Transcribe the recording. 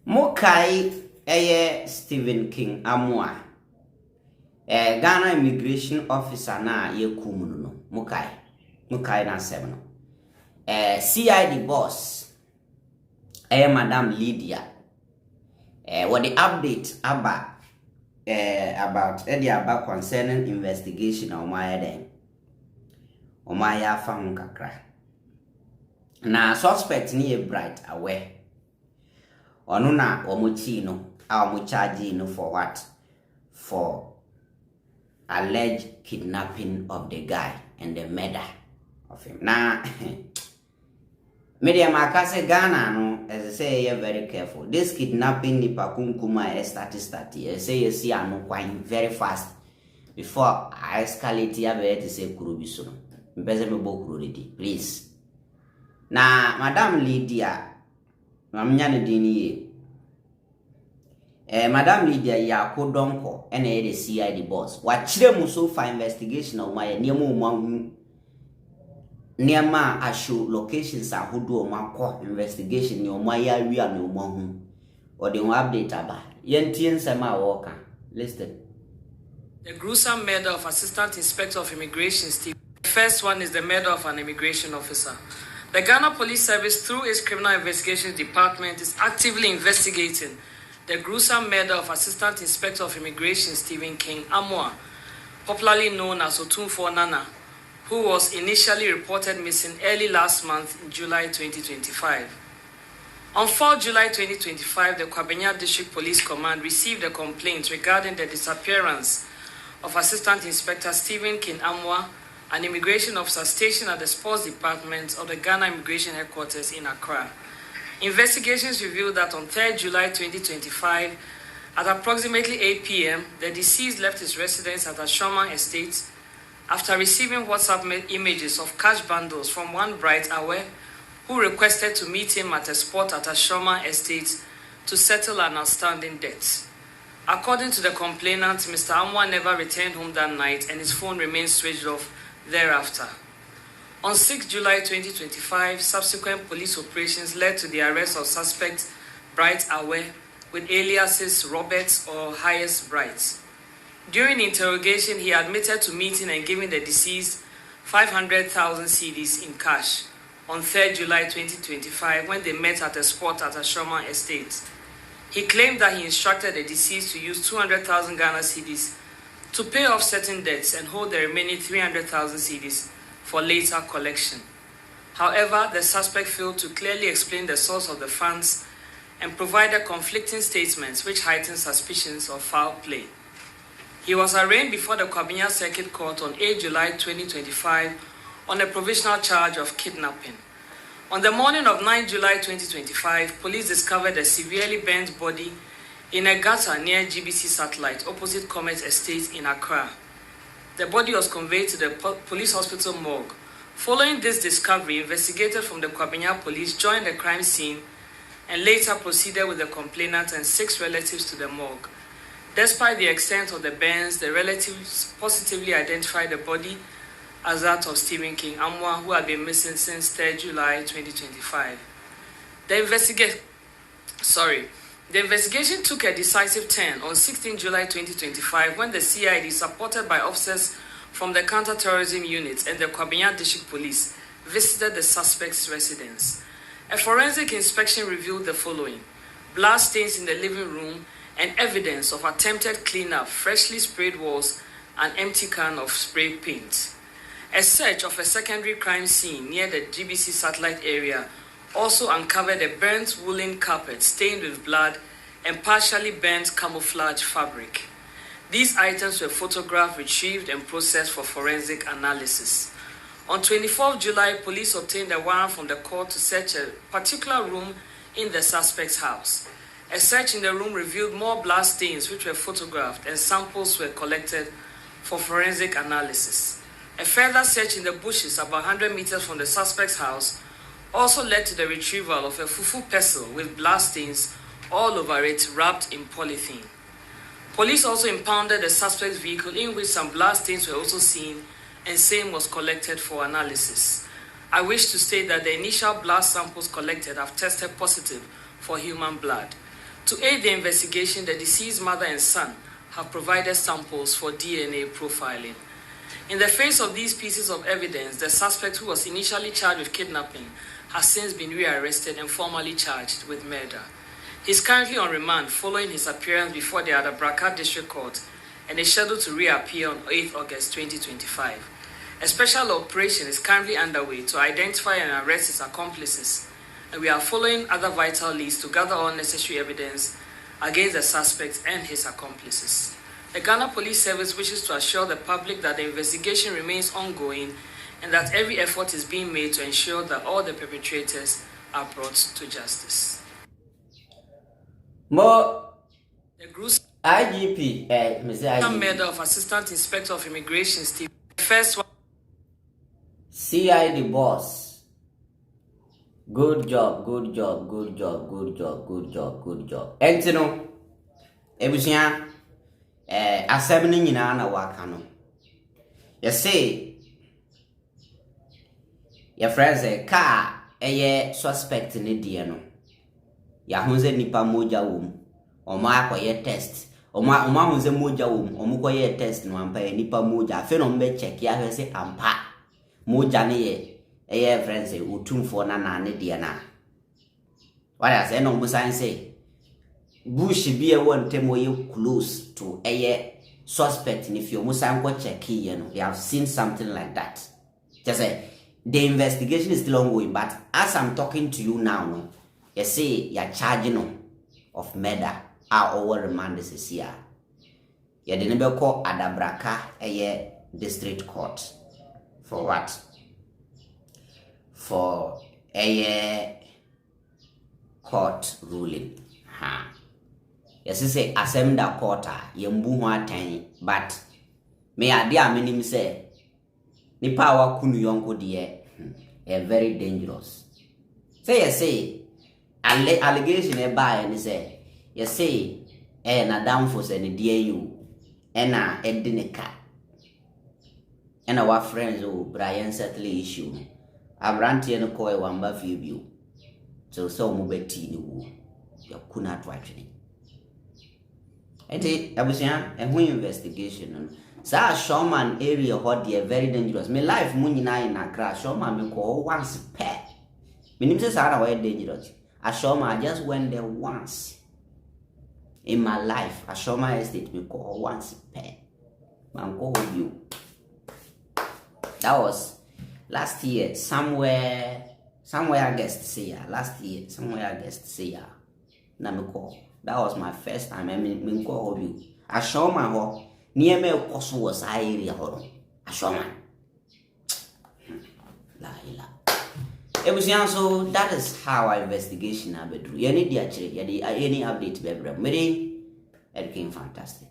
Mokai Stephen King Amwa Ghana immigration officer na ye kumuno Mokai na seven CID boss Madam Lydia what the update about concerning investigation on my den on my afam kakra na suspect ni bright aware onu na omuchi no a omu charge no for what? For alleged kidnapping of the guy and the murder of him. Na media makase Ghana no as I say you're very careful. This kidnapping ni pakunkuma stati. I say you see anu kwine very fast before I escalate ya be to say kuru biso. Mbeze me bo kuru ready, please. Na Madam Lydia mamnyane dini Madam Lydia ya kodonko ene the CID boss wachire mu so for investigation of my niema asho locations ahodo o makọ investigation ni o maya wi an o mahu or the update aba yentie nsema woka. Listen. The gruesome murder of Assistant Inspector of Immigration Steve. The first one is the murder of an immigration officer. The Ghana Police Service, through its Criminal Investigations Department, is actively investigating the gruesome murder of Assistant Inspector of Immigration Stephen King Amwa, popularly known as Otumfo Nana, who was initially reported missing early last month in July 2025. On 4 July 2025, the Kwabenya District Police Command received a complaint regarding the disappearance of Assistant Inspector Stephen King Amwa, an immigration officer stationed at the Sports Department of the Ghana Immigration Headquarters in Accra. Investigations revealed that on 3 July 2025, at approximately 8 p.m., the deceased left his residence at Ashoma Estate after receiving WhatsApp images of cash bundles from one bright aware who requested to meet him at a spot at Ashoma Estate to settle an outstanding debt. According to the complainant, Mr. Amwa never returned home that night and his phone remained switched off thereafter. On 6 July 2025, subsequent police operations led to the arrest of suspect Bright Awe with aliases Roberts or Highest Bright. During interrogation, he admitted to meeting and giving the deceased 500,000 cedis in cash on 3 July 2025 when they met at a spot at Ashoma Estate. He claimed that he instructed the deceased to use 200,000 Ghana cedis to pay off certain debts and hold the remaining 300,000 cedis for later collection. However, the suspect failed to clearly explain the source of the funds and provided conflicting statements which heightened suspicions of foul play. He was arraigned before the Kwabenya Circuit Court on 8 July 2025 on a provisional charge of kidnapping. On the morning of 9 July 2025, police discovered a severely burnt body in a gutter near GBC Satellite opposite Comet Estate in Accra. The body was conveyed to the police hospital morgue. Following this discovery, investigators from the Kwabenya police joined the crime scene and later proceeded with the complainant and 6 relatives to the morgue. Despite the extent of the burns, the relatives positively identified the body as that of Stephen King Amwa, who had been missing since 3 July 2025. The investigation took a decisive turn on 16 July 2025 when the CID, supported by officers from the counter-terrorism unit and the Kwabenya District Police, visited the suspect's residence. A forensic inspection revealed the following: blood stains in the living room and evidence of attempted cleanup, freshly sprayed walls, and empty can of spray paint. A search of a secondary crime scene near the GBC Satellite area also uncovered a burnt woolen carpet stained with blood and partially burnt camouflage fabric. These items were photographed, retrieved, and processed for forensic analysis. On 24 July, police obtained a warrant from the court to search a particular room in the suspect's house. A search in the room revealed more blood stains which were photographed and samples were collected for forensic analysis. A further search in the bushes about 100 meters from the suspect's house also led to the retrieval of a fufu pestle with blood stains all over it wrapped in polythene. Police also impounded the suspect's vehicle in which some blood stains were also seen and same was collected for analysis. I wish to state that the initial blood samples collected have tested positive for human blood. To aid the investigation, the deceased mother and son have provided samples for DNA profiling. In the face of these pieces of evidence, the suspect, who was initially charged with kidnapping, has since been rearrested and formally charged with murder. He is currently on remand following his appearance before the Adabraka District Court and is scheduled to reappear on 8th August 2025. A special operation is currently underway to identify and arrest his accomplices, and we are following other vital leads to gather all necessary evidence against the suspect and his accomplices. The Ghana Police Service wishes to assure the public that the investigation remains ongoing and that every effort is being made to ensure that all the perpetrators are brought to justice. More The gruesome IGP, Mr. IGP. Murder of Assistant Inspector of Immigration Steve. The first one. CID boss. Good job, good job, good job, good job, good job, good job. Entino, ebusia, assemble nyina na waka no. You say, your friends car, suspect ni die no. Ya hunze nipa moja wom. Oma akoye test. Oma hunze moja wom. Omu koye test no ampa nipa moja. Afi no mbe check ya hwe se ampa. Moja ne ye friends utumfo na ne die na. What I say no musan say. Bush be a one time you close to suspect, and if you musan go check here, they have seen something like that. Just say the investigation is still ongoing, but as I'm talking to you now, no, you say you're charging of murder. Our remand is here. You didn't be called Adabraka district court for what? For court ruling. Yes, say assemble quarter, yembu ho atan, but me ade a menim say ni power kunu yonko de very dangerous. Say you say allegation e ba and say you say na damfo say ne die you na edi ne ka and our friends Brian settle issue abrantie no ko e wamba fi bio so mu beti ni wo yakuna to atwene. Enti abusia who investigation sa Showman area hot there very dangerous. Me life mu nyina in Accra Showman me ko once pair. Me nim say sa na dangerous. A Showman I just went there once in my life. A Showman estate me ko once pair. Man go you. That was last year somewhere I guess say last year somewhere I guess say na me call. That was my first time. I mean, call you. I show my ho near me also was I area hold. I show man. La ila. So that is how our investigation have been. You need the actually any update, baby. It became fantastic.